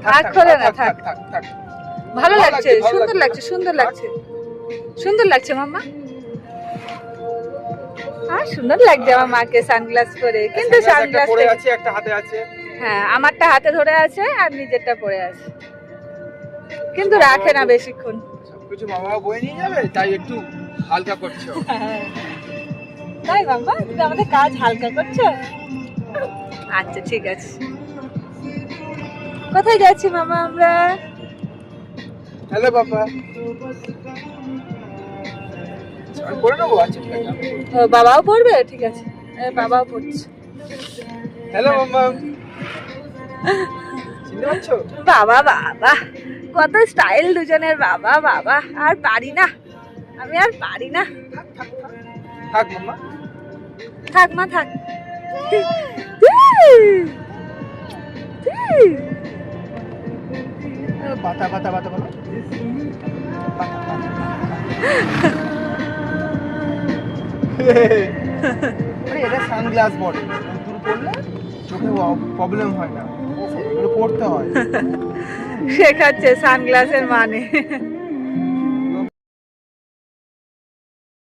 থাক খোলে না, থাক। ভালো লাগছে, সুন্দর লাগছে, সুন্দর লাগছে, সুন্দর লাগছে মাম্মা। সুন্দর লাগছে আমার মাকে সানগ্লাস পরে, কিন্তু সানগ্লাস পরে আছে, একটা হাতে আছে। হ্যাঁ, আমারটা হাতে ধরে আছে আর নিজেরটা পরে আছে, কিন্তু রাখে না বেশিক্ষণ। সবকিছু মামা বয়ে নিয়ে যাবে, তাই একটু হালকা করছো। তাই মাম্মা, তুমি আমাদের কাজ হালকা করছো। আচ্ছা ঠিক আছে। কোথায় যাচ্ছি মামা আমরা? হ্যালো বাবা। আমি পড়ে নেবো, আচ্ছা ঠিক আছে। ও, বাবাও পড়বে? ঠিক আছে, বাবাও পড়ছে। হ্যালো মাম্মা। চিনতে পারছো? বাবা বাবা, কত স্টাইল দুজনের, বাবা বাবা। আর পারি না, আমি আর পারি না। থাক মাম্মা। থাক মা, থাক। বাতা বাতা বাতা বলো। এটা সানগ্লাস বলে, দূর পড়লে চোখে প্রবলেম হয় না, এগুলো পড়তে হয়। শেখাচ্ছে সানগ্লাসের মানে।